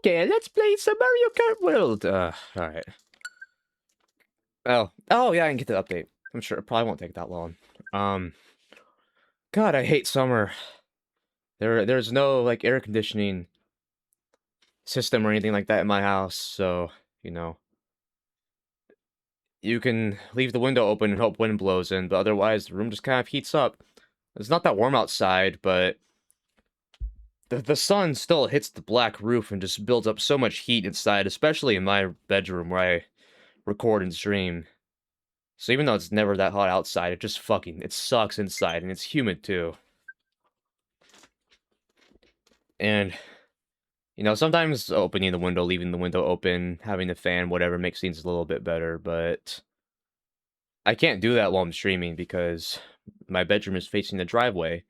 Okay, let's play some Mario Kart World. Alright. Oh yeah, I can get the update. I'm sure it probably won't take that long. God, I hate summer. There's no, like, air conditioning system or anything like that in my house, so, you know. You can leave the window open and hope wind blows in, but otherwise the room just kind of heats up. It's not that warm outside, but the sun still hits the black roof and just builds up so much heat inside, especially in my bedroom where I record and stream. So even though it's never that hot outside, it sucks inside, and it's humid too. And, you know, sometimes opening the window, leaving the window open, having the fan, whatever, makes things a little bit better, but I can't do that while I'm streaming because my bedroom is facing the driveway,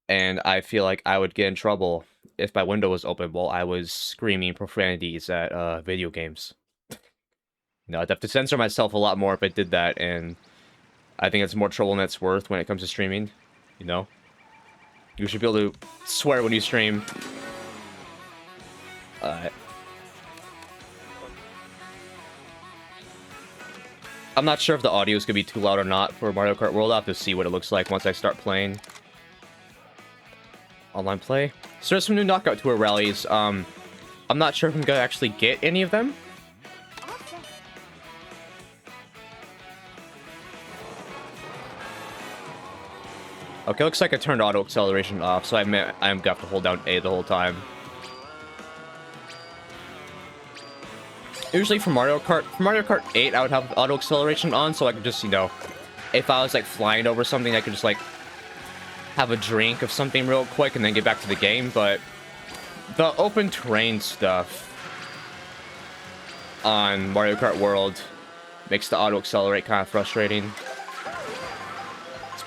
and I feel like I would get in trouble if my window was open while I was screaming profanities at video games. You know, I'd have to censor myself a lot more if I did that, and I think it's more trouble than it's worth when it comes to streaming, you know? You should be able to swear when you stream. I'm not sure if the audio is going to be too loud or not for Mario Kart World. I'll have to see what it looks like once I start playing. Online play. So there's some new Knockout Tour rallies. I'm not sure if I'm going to actually get any of them. Okay, looks like I turned auto acceleration off, so I'm gonna have to hold down A the whole time. Usually for Mario Kart 8, I would have auto acceleration on, so I could just, you know, if I was like flying over something, I could just like have a drink of something real quick and then get back to the game. But the open terrain stuff on Mario Kart World makes the auto accelerate kind of frustrating.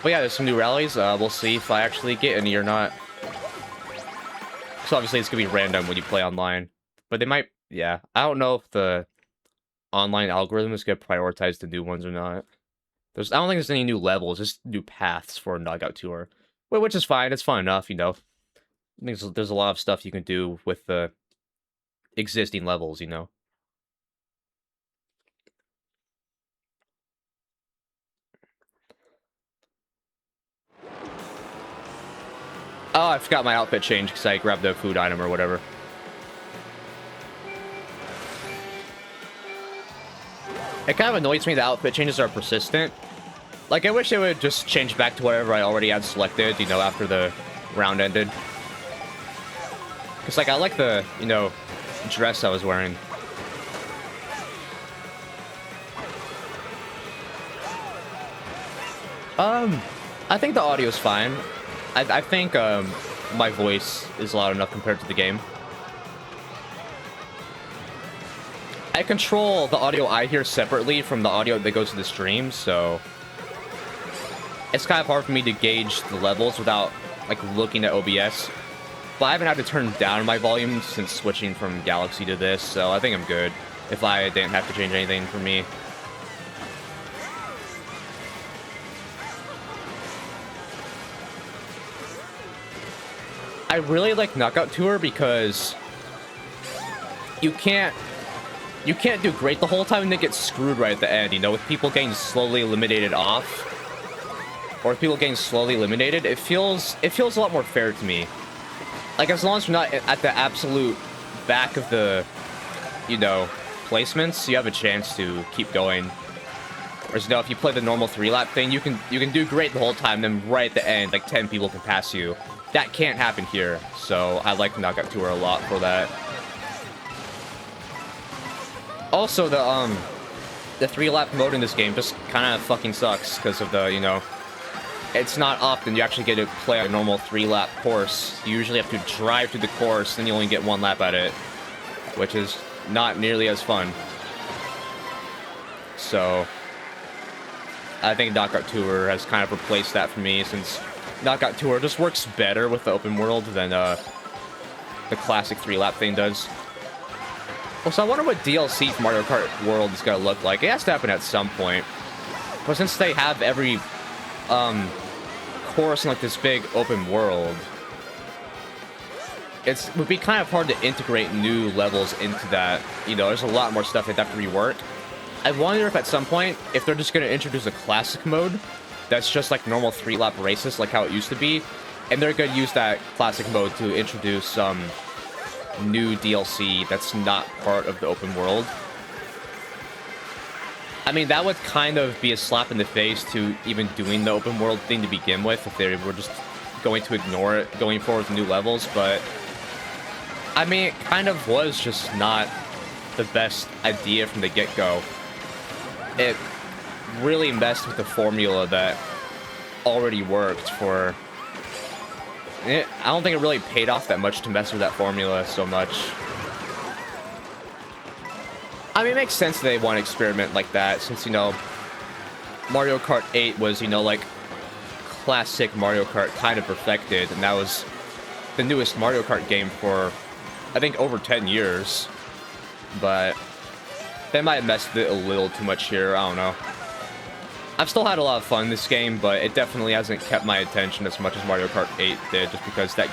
But yeah, there's some new rallies. We'll see if I actually get any or not. So obviously it's gonna be random when you play online. But they might, yeah. I don't know if the online algorithm is gonna prioritize the new ones or not. I don't think there's any new levels, just new paths for a Knockout Tour. Which is fine, it's fun enough, you know. There's a lot of stuff you can do with the existing levels, you know. Oh, I forgot my outfit change because I grabbed a food item or whatever. It kind of annoys me that outfit changes are persistent. Like, I wish it would just change back to whatever I already had selected, you know, after the round ended. Because, like, I like the, you know, dress I was wearing. I think the audio's fine. I think my voice is loud enough compared to the game. I control the audio I hear separately from the audio that goes to the stream, so it's kind of hard for me to gauge the levels without like looking at OBS. But I haven't had to turn down my volume since switching from Galaxy to this, so I think I'm good if I didn't have to change anything for me. I really like Knockout Tour because you can't do great the whole time and then get screwed right at the end, you know, with people getting slowly eliminated off. Or with people getting slowly eliminated, it feels a lot more fair to me. Like, as long as you're not at the absolute back of the, you know, placements, you have a chance to keep going. Whereas, you know, if you play the normal 3-lap thing, you can do great the whole time, then right at the end, like 10 people can pass you. That can't happen here, so I like Knockout Tour a lot for that. Also, the 3-lap mode in this game just kind of fucking sucks because of the, you know, it's not often you actually get to play a normal 3-lap course. You usually have to drive through the course, then you only get 1 lap at it, which is not nearly as fun. So I think Knockout Tour has kind of replaced that for me, since Knockout Tour just works better with the open world than the classic 3-lap thing does. Well, so I wonder what DLC for Mario Kart World is going to look like. It has to happen at some point. But since they have every course in like this big open world, it would be kind of hard to integrate new levels into that. You know, there's a lot more stuff they'd have to rework. I wonder if at some point, if they're just going to introduce a classic mode that's just like normal 3-lap races, like how it used to be, and they're going to use that classic mode to introduce some new DLC that's not part of the open world. I mean, that would kind of be a slap in the face to even doing the open world thing to begin with, if they were just going to ignore it going forward with new levels, but I mean, it kind of was just not the best idea from the get-go. It really messed with the formula that already worked for... I don't think it really paid off that much to mess with that formula so much. I mean, it makes sense that they want to experiment like that, since, you know, Mario Kart 8 was, you know, like, classic Mario Kart kind of perfected, and that was the newest Mario Kart game for, I think, over 10 years. But they might have messed with it a little too much here, I don't know. I've still had a lot of fun in this game, but it definitely hasn't kept my attention as much as Mario Kart 8 did, just because that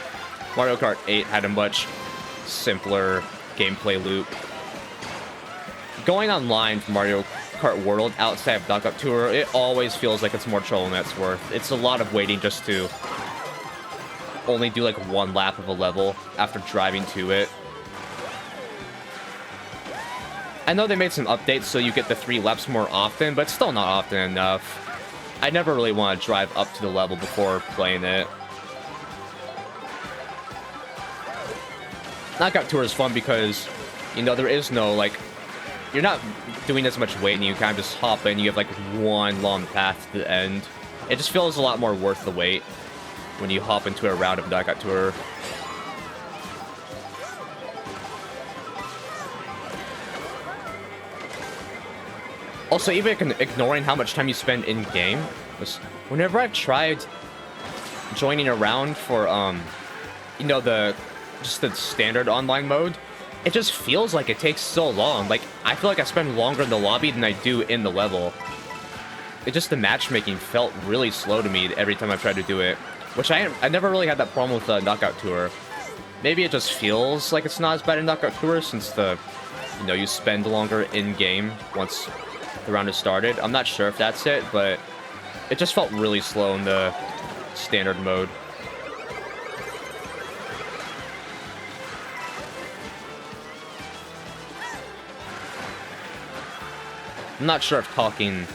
Mario Kart 8 had a much simpler gameplay loop. Going online for Mario Kart World outside of Knockout Tour, it always feels like it's more trouble than it's worth. It's a lot of waiting just to only do like one lap of a level after driving to it. I know they made some updates so you get the 3 laps more often, but still not often enough. I never really want to drive up to the level before playing it. Knockout Tour is fun because, you know, there is no, like, you're not doing as much waiting, you kind of just hop in, you have like one long path to the end. It just feels a lot more worth the wait when you hop into a round of Knockout Tour. Also, even ignoring how much time you spend in-game, whenever I've tried joining around for, you know, just the standard online mode, it just feels like it takes so long. Like, I feel like I spend longer in the lobby than I do in the level. The matchmaking felt really slow to me every time I've tried to do it, which I never really had that problem with Knockout Tour. Maybe it just feels like it's not as bad in Knockout Tour since you know, you spend longer in-game once the round has started. I'm not sure if that's it, but it just felt really slow in the standard mode. I'm not sure if talking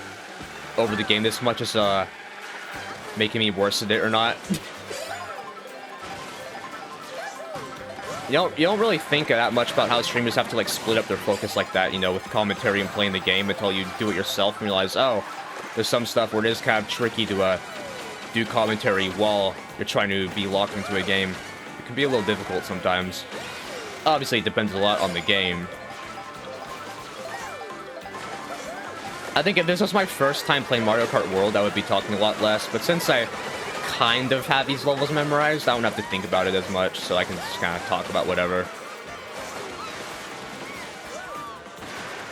over the game this much is making me worse at it or not. You don't really think that much about how streamers have to like split up their focus like that, you know, with commentary and playing the game until you do it yourself and realize, oh, there's some stuff where it is kind of tricky to do commentary while you're trying to be locked into a game. It can be a little difficult sometimes. Obviously, it depends a lot on the game. I think if this was my first time playing Mario Kart World, I would be talking a lot less, but since I kind of have these levels memorized, I don't have to think about it as much, so I can just kind of talk about whatever.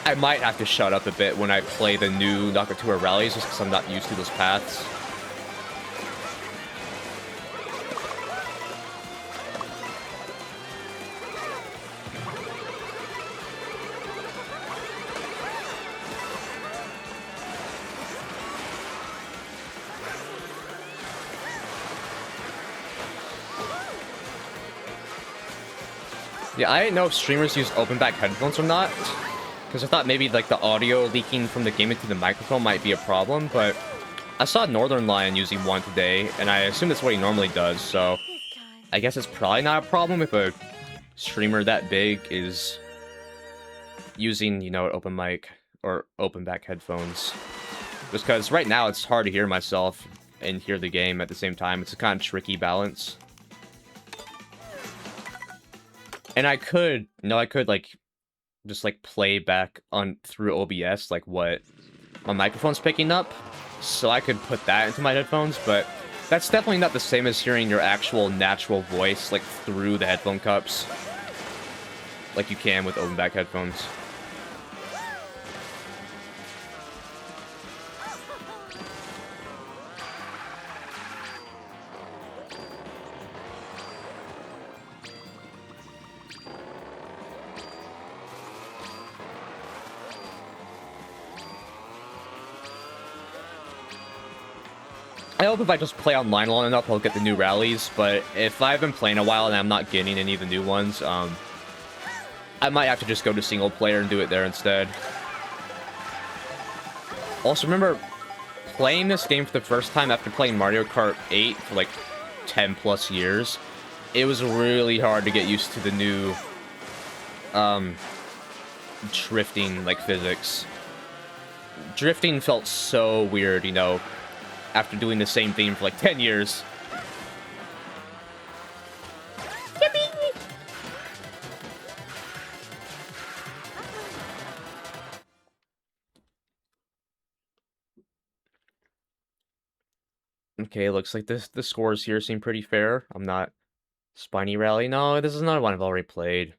I might have to shut up a bit when I play the new Knockout Tour Rallies, just because I'm not used to those paths. Yeah, I didn't know if streamers use open back headphones or not, because I thought maybe like the audio leaking from the game into the microphone might be a problem, but I saw Northern Lion using one today, and I assume that's what he normally does, so I guess it's probably not a problem if a streamer that big is using, you know, an open mic or open back headphones. Just because right now it's hard to hear myself and hear the game at the same time. It's a kind of tricky balance. And I could, like, just, like, play back through OBS, like, what my microphone's picking up, so I could put that into my headphones, but that's definitely not the same as hearing your actual natural voice, like, through the headphone cups, like you can with open back headphones. I hope if I just play online long enough, I'll get the new rallies, but if I've been playing a while and I'm not getting any of the new ones, I might have to just go to single player and do it there instead. Also, remember playing this game for the first time after playing Mario Kart 8 for like 10 plus years. It was really hard to get used to the new drifting like physics. Drifting felt so weird, you know, after doing the same thing for like 10 years. Yippee! Okay, looks like the scores here seem pretty fair. I'm not Spiny Rally. No, this is not one I've already played.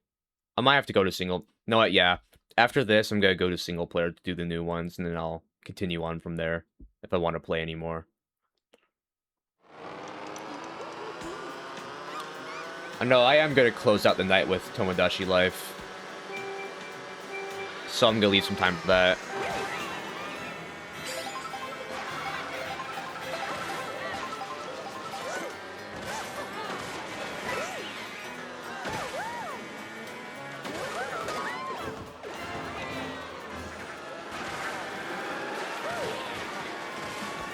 I might have to go to single. No, yeah. After this, I'm gonna go to single player to do the new ones, and then I'll continue on from there if I want to play anymore. I know I am gonna close out the night with Tomodachi Life, so I'm gonna leave some time for that.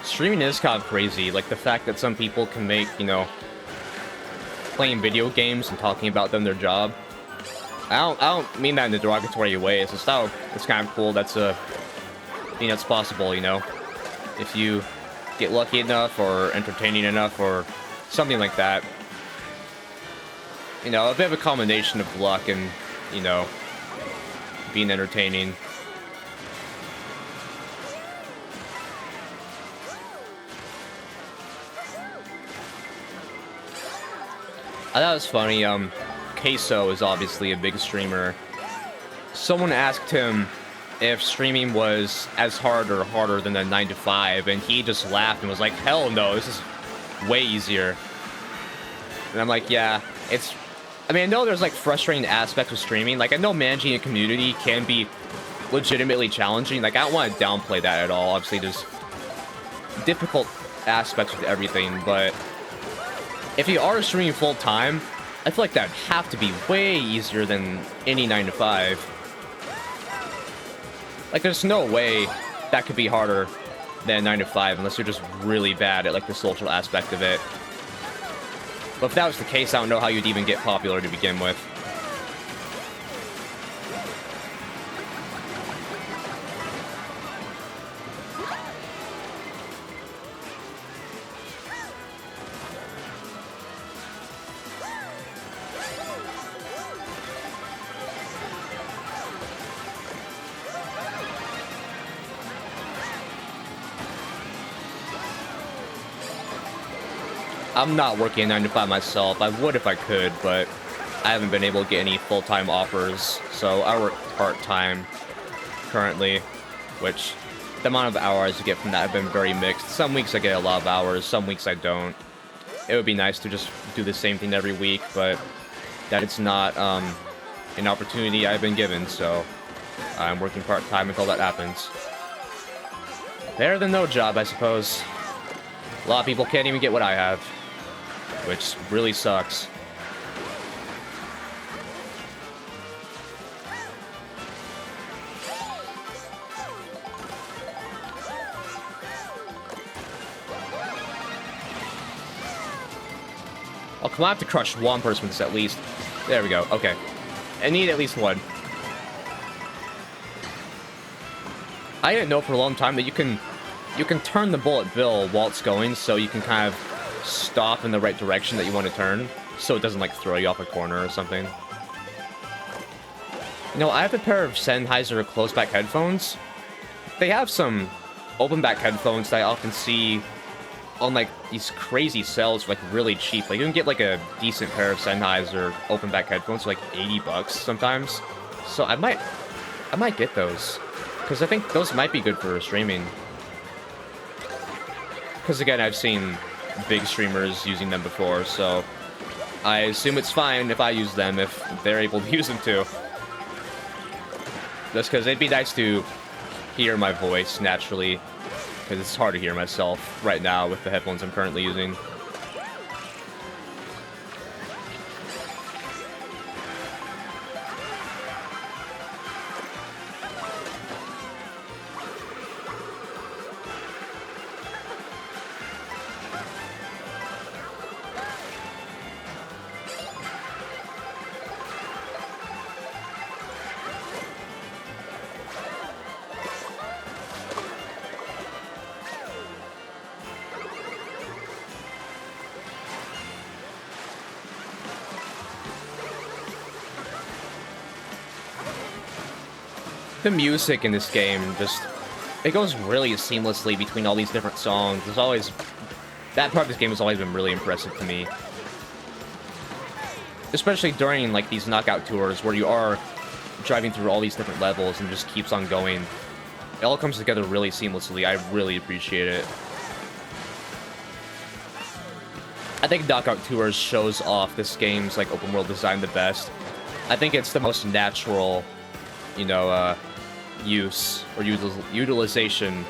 Streaming is kind of crazy, like the fact that some people can make, you know, playing video games and talking about them their job. I don't mean that in a derogatory way. It's just it's kind of cool. That's a thing that's possible, you know, if you get lucky enough or entertaining enough or something like that. You know, a bit of a combination of luck and, you know, being entertaining. I thought it was funny, Queso is obviously a big streamer. Someone asked him if streaming was as hard or harder than a 9 to 5, and he just laughed and was like, hell no, this is way easier. And I'm like, yeah, it's... I mean, I know there's, like, frustrating aspects of streaming. Like, I know managing a community can be legitimately challenging. Like, I don't want to downplay that at all. Obviously, there's difficult aspects with everything, but... if you are streaming full-time, I feel like that'd have to be way easier than any 9 to 5. Like, there's no way that could be harder than 9 to 5 unless you're just really bad at, like, the social aspect of it. But if that was the case, I don't know how you'd even get popular to begin with. I'm not working a 9 to 5 myself. I would if I could, but I haven't been able to get any full-time offers, so I work part-time currently, which the amount of hours I get from that have been very mixed. Some weeks I get a lot of hours, some weeks I don't. It would be nice to just do the same thing every week, but that it's not an opportunity I've been given, so I'm working part-time until that happens. Better than no job, I suppose. A lot of people can't even get what I have, which really sucks. Oh, come on, I have to crush one person with this at least. There we go, okay. I need at least one. I didn't know for a long time that you can turn the bullet bill while it's going, so you can kind of stop in the right direction that you want to turn, so it doesn't, like, throw you off a corner or something. You know, I have a pair of Sennheiser closed-back headphones. They have some open-back headphones that I often see on, like, these crazy sales for, like, really cheap. Like, you can get, like, a decent pair of Sennheiser open-back headphones for, like, 80 bucks sometimes. So I might get those, because I think those might be good for streaming. Because, again, I've seen big streamers using them before, so I assume it's fine if I use them if they're able to use them too. Just because it'd be nice to hear my voice naturally because it's hard to hear myself right now with the headphones I'm currently using. The music in this game it goes really seamlessly between all these different songs. There's always that part of this game has always been really impressive to me, especially during like these knockout tours where you are driving through all these different levels and just keeps on going. It all comes together really seamlessly. I really appreciate it. I think knockout tours shows off this game's like open world design the best. I think it's the most natural, you know, use or utilization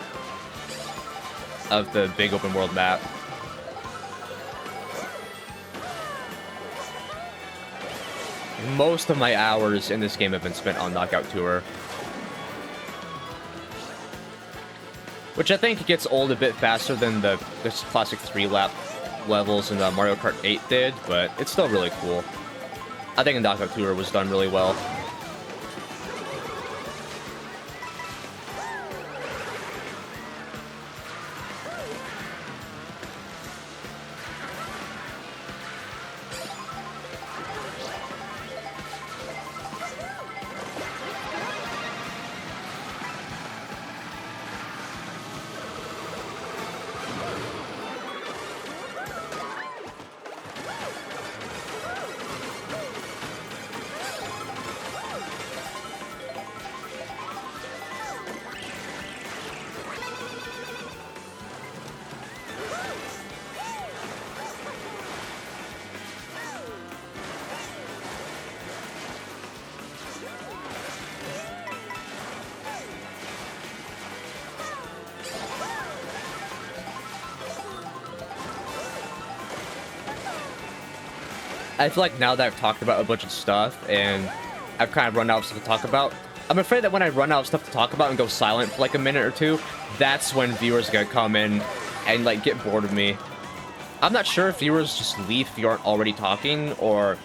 of the big open world map. Most of my hours in this game have been spent on Knockout Tour, which I think gets old a bit faster than the classic 3-lap levels in Mario Kart 8 did, but it's still really cool. I think Knockout Tour was done really well. I feel like now that I've talked about a bunch of stuff and I've kind of run out of stuff to talk about, I'm afraid that when I run out of stuff to talk about and go silent for like a minute or two, that's when viewers are gonna come in and like get bored of me. I'm not sure if viewers just leave if you aren't already talking or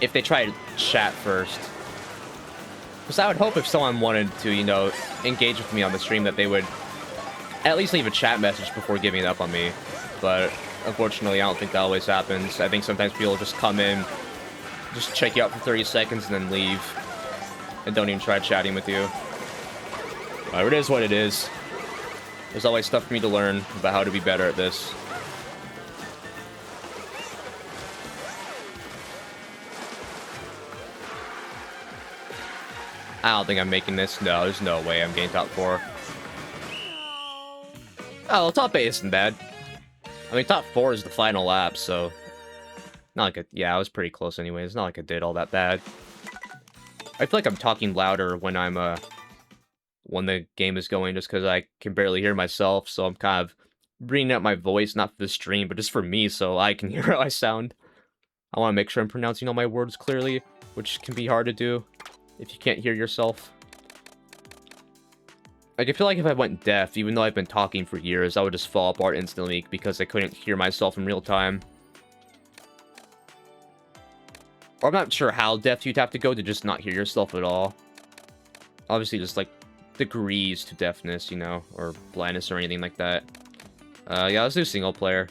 if they try to chat first. Because I would hope if someone wanted to, you know, engage with me on the stream that they would at least leave a chat message before giving up on me. But unfortunately, I don't think that always happens. I think sometimes people just come in, just check you out for 30 seconds, and then leave. And don't even try chatting with you. Whatever, it is what it is. There's always stuff for me to learn about how to be better at this. I don't think I'm making this. No, there's no way I'm getting top 4. Oh, well, top 8 isn't bad. I mean, top 4 is the final lap, so... Not like yeah, I was pretty close anyways. It's not like I did all that bad. I feel like I'm talking louder when I'm, when the game is going, just because I can barely hear myself, so I'm kind of bringing up my voice, not for the stream, but just for me, so I can hear how I sound. I want to make sure I'm pronouncing all my words clearly, which can be hard to do if you can't hear yourself. Like, I feel like if I went deaf, even though I've been talking for years, I would just fall apart instantly because I couldn't hear myself in real time. Or I'm not sure how deaf you'd have to go to just not hear yourself at all. Obviously, just, like, degrees to deafness, you know, or blindness or anything like that. Yeah, let's do single player.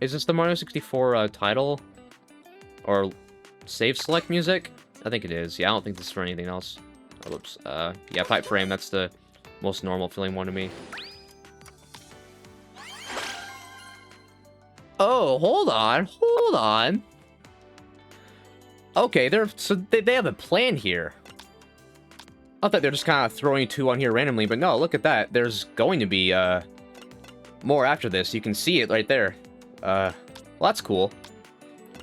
Is this the Mario 64 title? Or save select music? I think it is. Yeah, I don't think this is for anything else. Oh, whoops. Yeah, pipe frame, that's the most normal feeling one to me. Oh, hold on. Okay, they have a plan here. I thought they're just kind of throwing 2 on here randomly, but no, look at that. There's going to be, more after this. You can see it right there. Well, that's cool.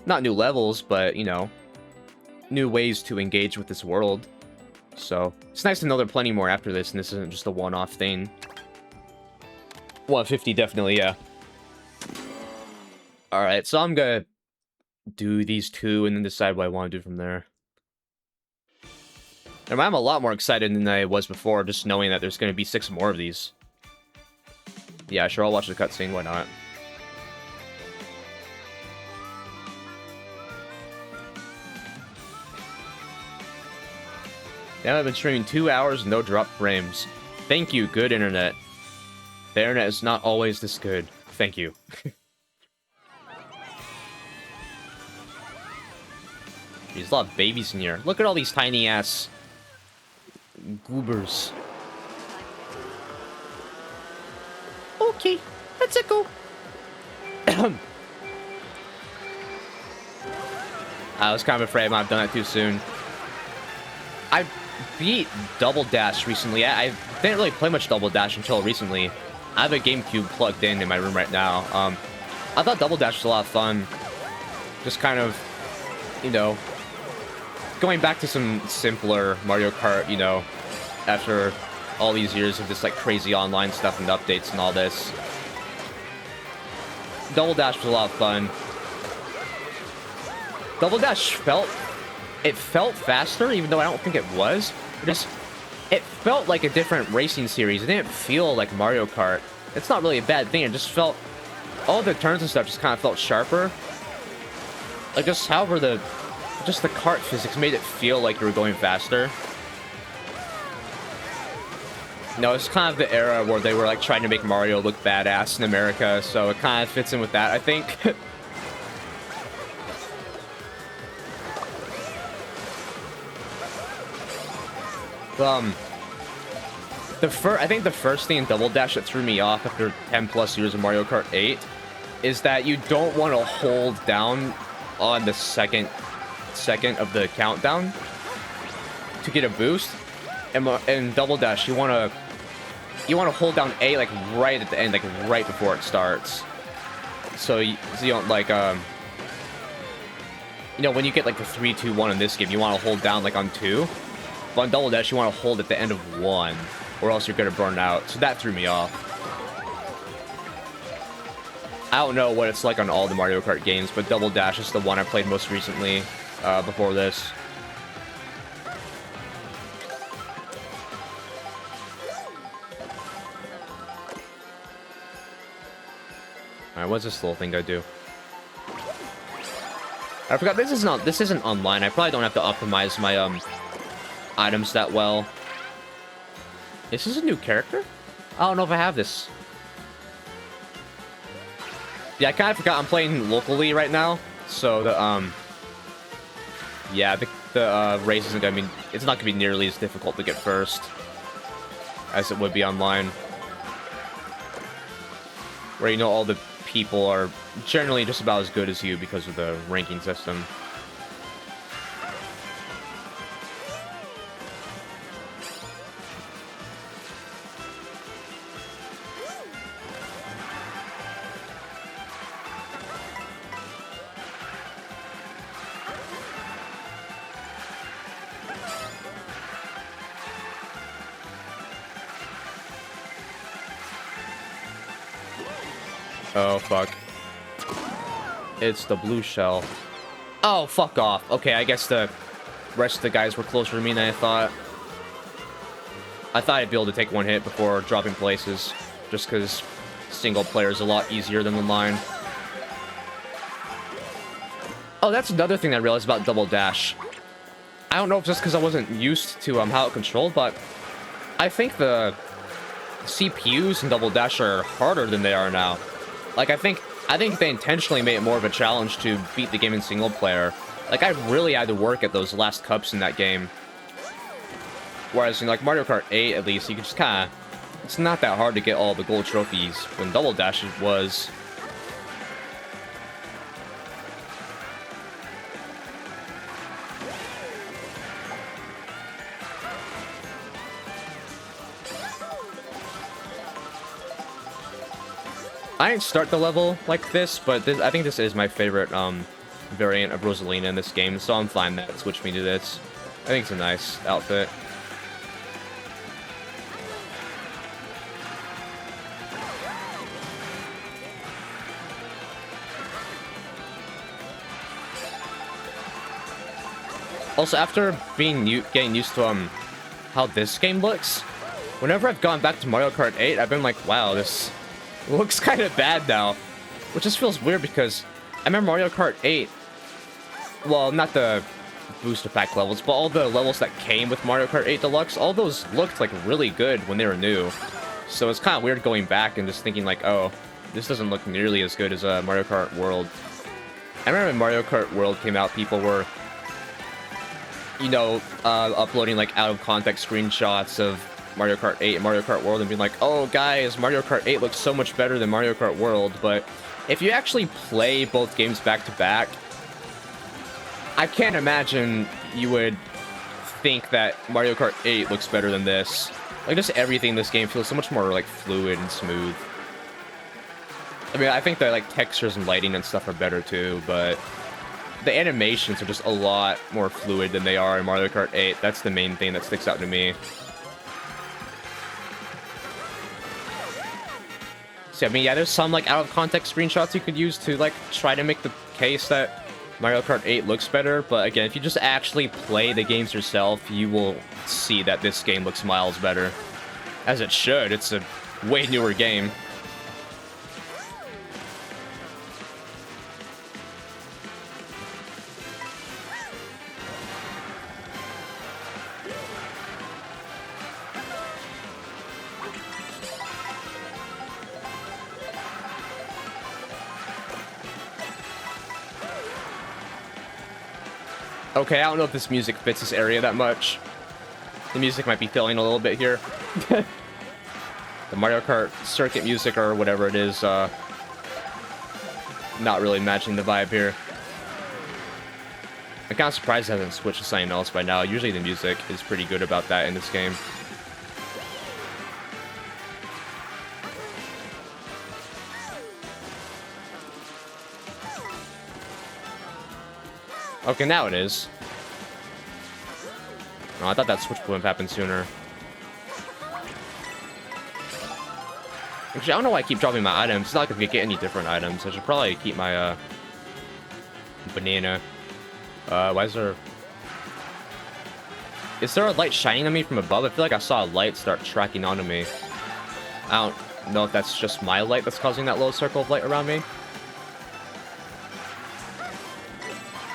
Not new levels, but, you know, new ways to engage with this world. So, it's nice to know there are plenty more after this, and this isn't just a one-off thing. 150, definitely, yeah. Alright, so I'm gonna do these two and then decide what I want to do from there. And I'm a lot more excited than I was before, just knowing that there's going to be 6 more of these. Yeah, sure, I'll watch the cutscene, why not? Now I've been streaming 2 hours, no drop frames. Thank you, good internet. The internet is not always this good. Thank you. There's a lot of babies in here. Look at all these tiny ass goobers. Okay, let's go. I was kind of afraid I might have done that too soon. I beat Double Dash recently. I didn't really play much Double Dash until recently. I have a GameCube plugged in my room right now. I thought Double Dash was a lot of fun. Just kind of, you know, going back to some simpler Mario Kart, you know, after all these years of this, like, crazy online stuff and updates and all this. Double Dash was a lot of fun. Double Dash felt faster, even though I don't think it was. It felt like a different racing series. It didn't feel like Mario Kart. It's not really a bad thing. It just felt, all the turns and stuff just kind of felt sharper. Like, just however the kart physics made it feel like you were going faster. No, it's kind of the era where they were, like, trying to make Mario look badass in America, so it kind of fits in with that, I think. I think the first thing in Double Dash that threw me off after 10 plus years of Mario Kart 8 is that you don't want to hold down on the second of the countdown to get a boost. In Double Dash, you want to hold down A, like, right at the end, like, right before it starts. So you don't, like, you know, when you get, like, the 3, 2, 1 in this game, you want to hold down, like, on 2. But on Double Dash, you want to hold at the end of 1, or else you're going to burn out. So that threw me off. I don't know what it's like on all the Mario Kart games, but Double Dash is the one I played most recently, before this. Alright, what's this little thing I do? I forgot, this isn't online. I probably don't have to optimize my, items that well. Is this a new character? I don't know if I have this. Yeah, I kind of forgot I'm playing locally right now, so the yeah, the race isn't gonna be, it's not gonna be nearly as difficult to get first as it would be online, where, you know, all the people are generally just about as good as you because of the ranking system. Oh, fuck. It's the blue shell. Oh, fuck off. Okay, I guess the rest of the guys were closer to me than I thought. I thought I'd be able to take one hit before dropping places, just because single player is a lot easier than online. Oh, that's another thing I realized about Double Dash. I don't know if it's just because I wasn't used to how it controlled, but I think the CPUs in Double Dash are harder than they are now. Like, I think they intentionally made it more of a challenge to beat the game in single player. Like, I really had to work at those last cups in that game. Whereas, in, like, Mario Kart 8, at least, you could just kind of, it's not that hard to get all the gold trophies when Double Dash was. I didn't start the level like this, but I think this is my favorite variant of Rosalina in this game, so I'm fine that it switched me to this. I think it's a nice outfit. Also, after getting used to how this game looks, whenever I've gone back to Mario Kart 8, I've been like, wow, this looks kind of bad now. Which just feels weird because I remember Mario Kart 8, well, not the booster pack levels, but all the levels that came with Mario Kart 8 Deluxe, all those looked like really good when they were new. So it's kind of weird going back and just thinking like, oh, this doesn't look nearly as good as Mario Kart World. I remember when Mario Kart World came out, people were, you know, uploading like out of context screenshots of Mario Kart 8 and Mario Kart World and being like, oh guys, Mario Kart 8 looks so much better than Mario Kart World. But if you actually play both games back to back, I can't imagine you would think that Mario Kart 8 looks better than this. Like, just everything in this game feels so much more like fluid and smooth. I mean, I think the like textures and lighting and stuff are better too, but the animations are just a lot more fluid than they are in Mario Kart 8. That's the main thing that sticks out to me. So, I mean, yeah, there's some, like, out-of-context screenshots you could use to, like, try to make the case that Mario Kart 8 looks better. But, again, if you just actually play the games yourself, you will see that this game looks miles better. As it should. It's a way newer game. Okay, I don't know if this music fits this area that much. The music might be filling a little bit here. The Mario Kart circuit music or whatever it is, not really matching the vibe here. I'm kind of surprised it hasn't switched to something else by now. Usually the music is pretty good about that in this game. Okay, now it is. Oh, I thought that switch wouldn't happen sooner. Actually, I don't know why I keep dropping my items. It's not like I can get any different items. I should probably keep my, banana. Why is there... Is there a light shining on me from above? I feel like I saw a light start tracking onto me. I don't know if that's just my light that's causing that little circle of light around me.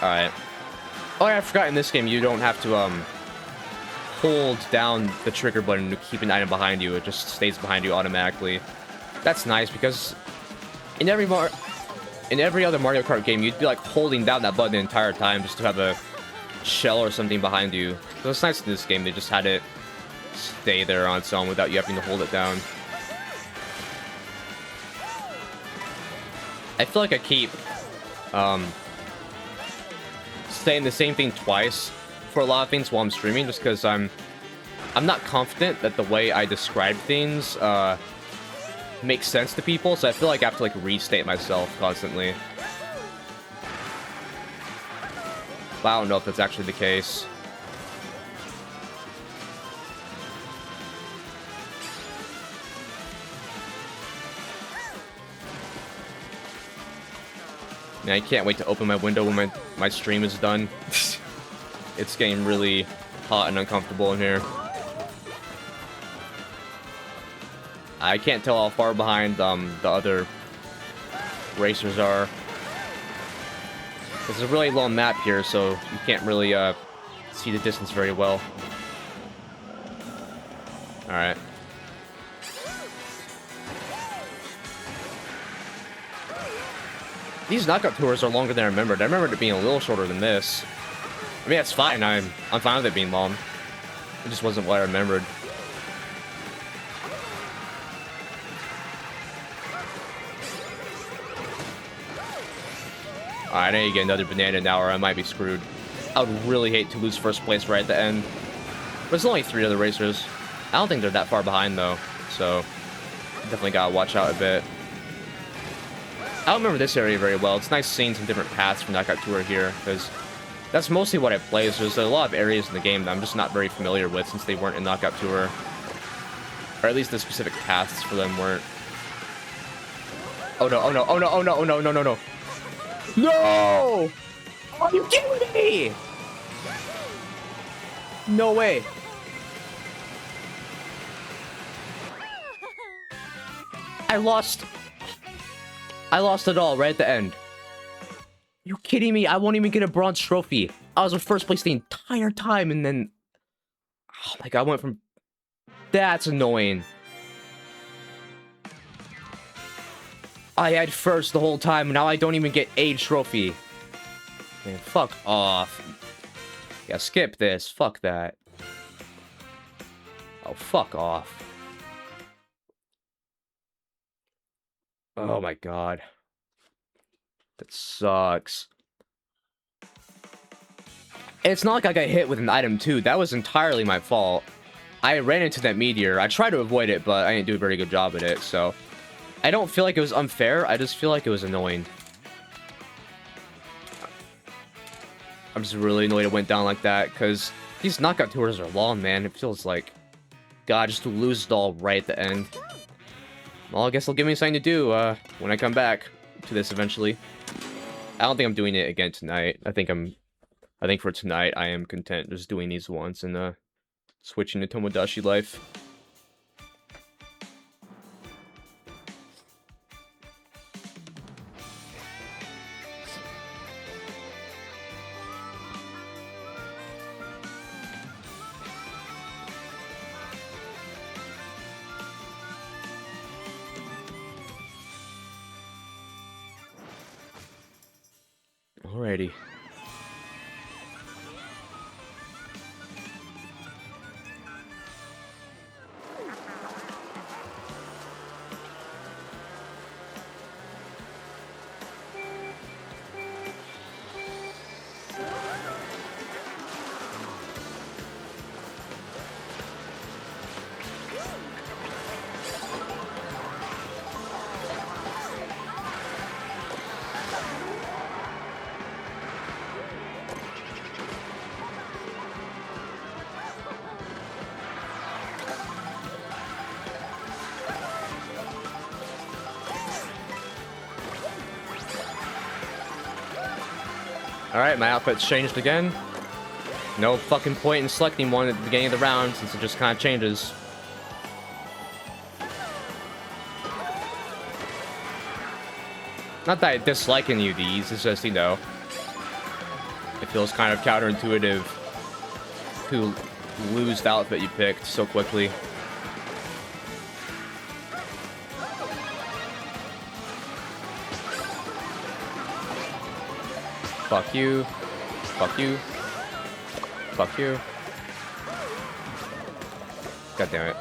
Alright. Oh yeah, I forgot in this game you don't have to, hold down the trigger button to keep an item behind you. It just stays behind you automatically. That's nice because in every other Mario Kart game, you'd be like holding down that button the entire time just to have a shell or something behind you. So it's nice in this game, they just had it stay there on its own without you having to hold it down. I feel like I keep, saying the same thing twice for a lot of things while I'm streaming, just because I'm not confident that the way I describe things makes sense to people, so I feel like I have to like restate myself constantly. But I don't know if that's actually the case. Man, I can't wait to open my window when my stream is done. It's getting really hot and uncomfortable in here. I can't tell how far behind the other racers are. There's a really long map here, so you can't really see the distance very well. Alright. These knockout tours are longer than I remembered. I remembered it being a little shorter than this. I mean, that's fine. I'm fine with it being long. It just wasn't what I remembered. Alright, I need to get another banana now or I might be screwed. I would really hate to lose first place right at the end. But there's only 3 other racers. I don't think they're that far behind though, so definitely gotta watch out a bit. I don't remember this area very well. It's nice seeing some different paths from Knockout Tour here, because that's mostly what I play. So there's a lot of areas in the game that I'm just not very familiar with since they weren't in Knockout Tour. Or at least the specific paths for them weren't. Oh no, oh no, oh no, oh no, oh no, no, no, no. No! Are you kidding me? No way. I lost it all right at the end. You kidding me? I won't even get a bronze trophy. I was in first place the entire time, and then... Oh my god, I went from... That's annoying. I had first the whole time, and now I don't even get a trophy. Man, fuck off. Yeah, skip this. Fuck that. Oh, fuck off. Oh my god. That sucks. It's not like I got hit with an item too. That was entirely my fault. I ran into that meteor. I tried to avoid it, but I didn't do a very good job at it, so... I don't feel like it was unfair. I just feel like it was annoying. I'm just really annoyed it went down like that, because these knockout tours are long, man. It feels like... God, just to lose it all right at the end. Well, I guess they'll give me something to do, when I come back to this eventually. I don't think I'm doing it again tonight. I think for tonight, I am content just doing these once and, switching to Tomodachi Life. Alrighty. Alright, my outfit's changed again. No fucking point in selecting one at the beginning of the round, since it just kind of changes. Not that I dislike any of these, it's just, you know... It feels kind of counterintuitive to lose the outfit you picked so quickly. Fuck you. Fuck you. Fuck you. God damn it.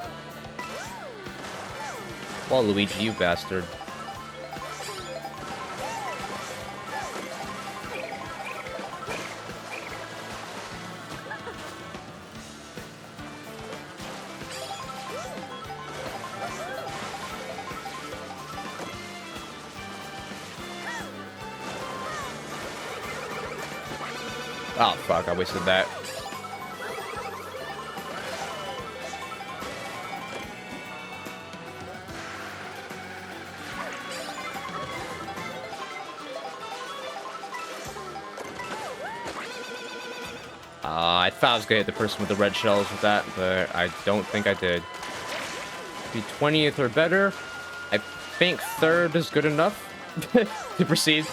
Well, Luigi, you bastard. Oh, fuck, I wasted that. I thought I was gonna hit the person with the red shells with that, but I don't think I did. Be 20th or better. I think 3rd is good enough to proceed.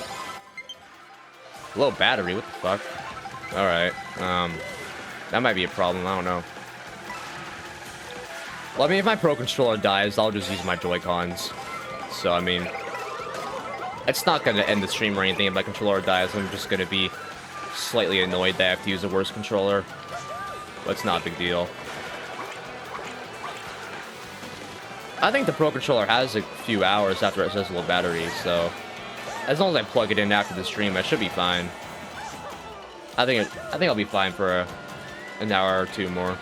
Low battery, what the fuck? Alright, that might be a problem, I don't know. Well, I mean, if my Pro Controller dies, I'll just use my Joy-Cons. So, I mean, it's not gonna end the stream or anything if my controller dies. I'm just gonna be slightly annoyed that I have to use a worse controller. But it's not a big deal. I think the Pro Controller has a few hours after it says low battery, so... As long as I plug it in after the stream, I should be fine. I think I'll be fine for an hour or two more.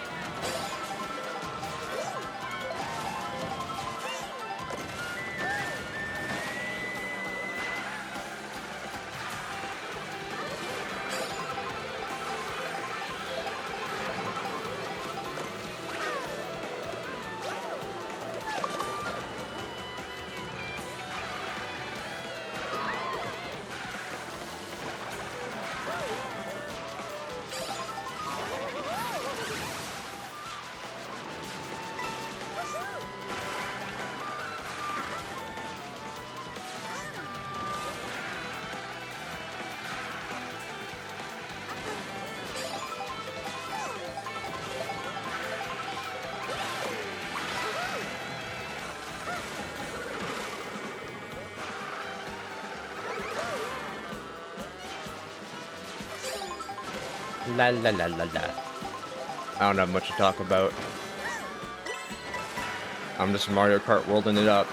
La la la la la. I don't have much to talk about. I'm just Mario Kart worlding it up.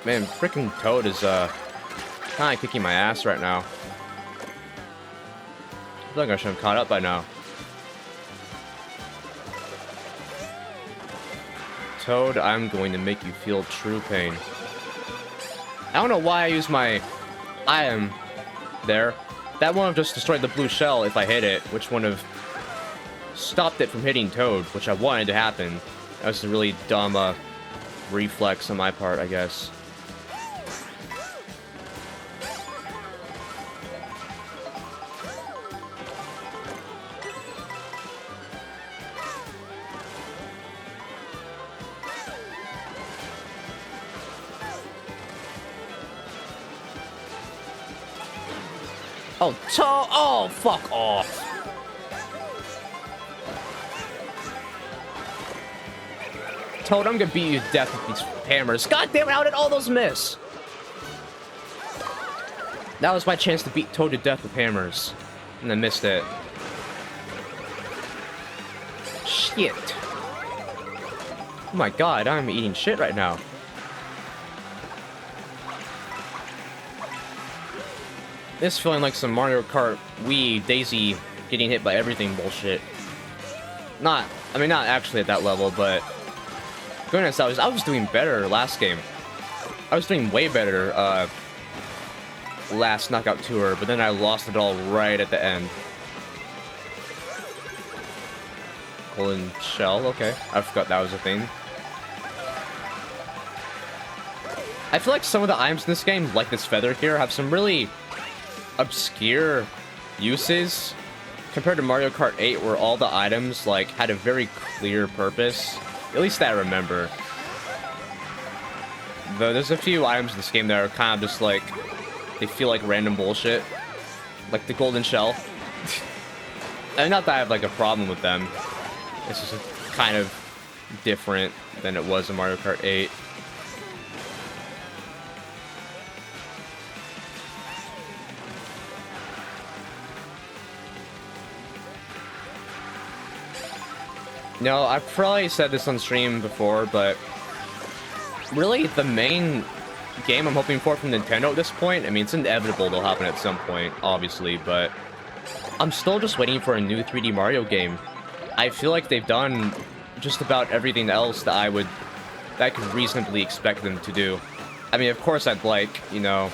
Man, freaking Toad is kind of kicking my ass right now. I feel like I should have caught up by now. Toad, I'm going to make you feel true pain. I don't know why I used my item there. That would have just destroyed the blue shell if I hit it, which would have stopped it from hitting Toad, which I wanted to happen. That was a really dumb reflex on my part, I guess. Oh, Toad! Oh, fuck off! Toad, I'm gonna beat you to death with these hammers. God damn it, how did all those miss? That was my chance to beat Toad to death with hammers. And I missed it. Shit. Oh my god, I'm eating shit right now. This feeling like some Mario Kart Wii Daisy getting hit by everything bullshit. I mean, not actually at that level, but goodness, I was doing better last game. I was doing way better last Knockout Tour, but then I lost it all right at the end. Golden shell, okay. I forgot that was a thing. I feel like some of the items in this game, like this feather here, have some really obscure uses compared to Mario Kart 8, where all the items like had a very clear purpose. At least that I remember. Though there's a few items in this game that are kind of just like, they feel like random bullshit. Like the golden shell. And not that I have like a problem with them. It's just kind of different than it was in Mario Kart 8. No, I've probably said this on stream before, but really the main game I'm hoping for from Nintendo at this point, I mean, it's inevitable it'll happen at some point, obviously, but I'm still just waiting for a new 3D Mario game. I feel like they've done just about everything else that I could reasonably expect them to do. I mean, of course I'd like, you know,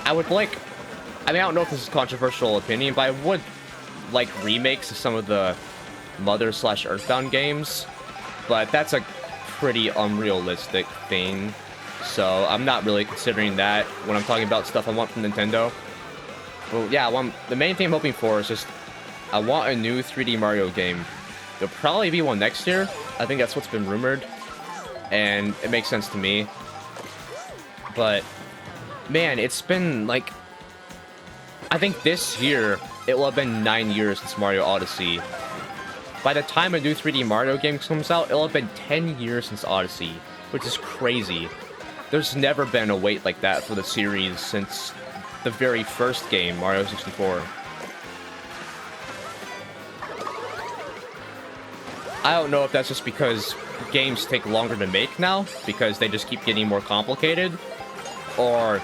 I mean, I don't know if this is a controversial opinion, but I would like remakes of some of the Mother/Earthbound games, but that's a pretty unrealistic thing, so I'm not really considering that when I'm talking about stuff I want from Nintendo. Well, yeah, the main thing I'm hoping for is just, I want a new 3D Mario game. There'll probably be one next year. I think that's what's been rumored, and it makes sense to me. But, man, it's been, like, I think this year, it will have been 9 years since Mario Odyssey. By the time a new 3D Mario game comes out, it'll have been 10 years since Odyssey, which is crazy. There's never been a wait like that for the series since the very first game, Mario 64. I don't know if that's just because games take longer to make now, because they just keep getting more complicated, or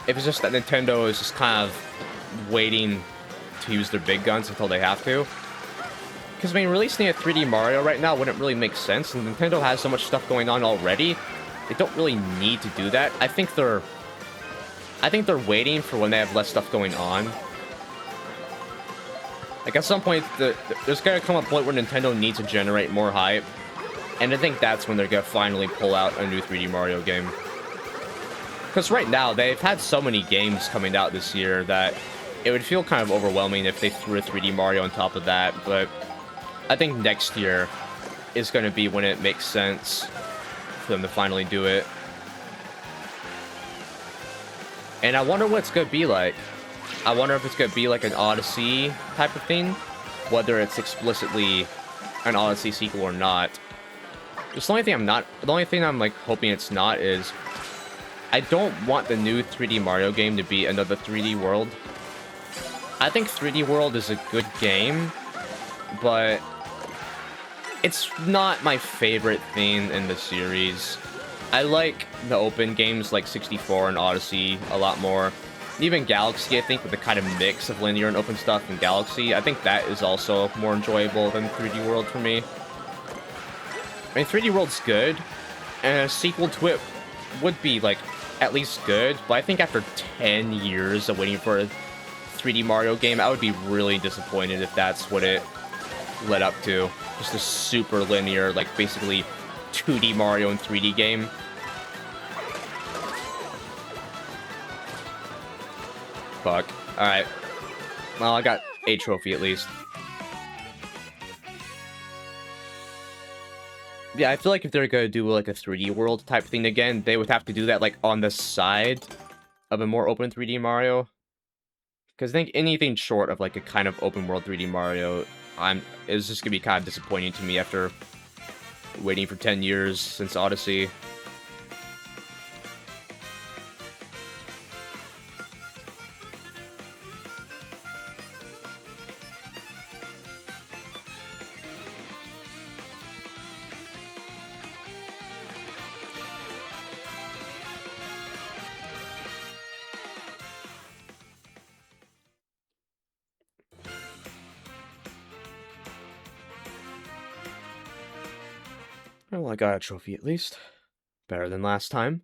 if it's just that Nintendo is just kind of waiting to use their big guns until they have to. Because, I mean, releasing a 3D Mario right now wouldn't really make sense, and Nintendo has so much stuff going on already, they don't really need to do that. I think they're waiting for when they have less stuff going on. Like, at some point, there's gonna come a point where Nintendo needs to generate more hype, and I think that's when they're gonna finally pull out a new 3D Mario game. Because right now, they've had so many games coming out this year that it would feel kind of overwhelming if they threw a 3D Mario on top of that, but I think next year is going to be when it makes sense for them to finally do it. And I wonder what it's going to be like. I wonder if it's going to be like an Odyssey type of thing, whether it's explicitly an Odyssey sequel or not. The only thing I'm like hoping it's not is, I don't want the new 3D Mario game to be another 3D World. I think 3D World is a good game, but it's not my favorite thing in the series. I like the open games like 64 and Odyssey a lot more. Even Galaxy, I think, with the kind of mix of linear and open stuff in Galaxy, I think that is also more enjoyable than 3D World for me. I mean, 3D World's good, and a sequel to it would be, like, at least good, but I think after 10 years of waiting for a 3D Mario game, I would be really disappointed if that's what it led up to. Just a super linear, like, basically 2D Mario and 3D game. Fuck. Alright. Well, I got a trophy at least. Yeah, I feel like if they're gonna do like a 3D world type thing again, they would have to do that like on the side of a more open 3D Mario. Because I think anything short of like a kind of open world 3D Mario, is just gonna be kind of disappointing to me after waiting for 10 years since Odyssey. Well, I got a trophy at least. Better than last time.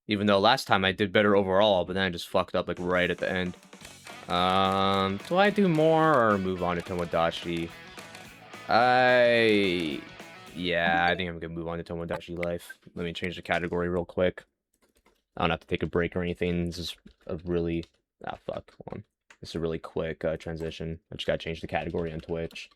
Even though last time I did better overall, but then I just fucked up like right at the end. Do I do more or move on to Tomodachi? Yeah, I think I'm gonna move on to Tomodachi Life. Let me change the category real quick. I don't have to take a break or anything. This is a really... Ah, fuck. Hold on. This is a really quick transition. I just gotta change the category on Twitch.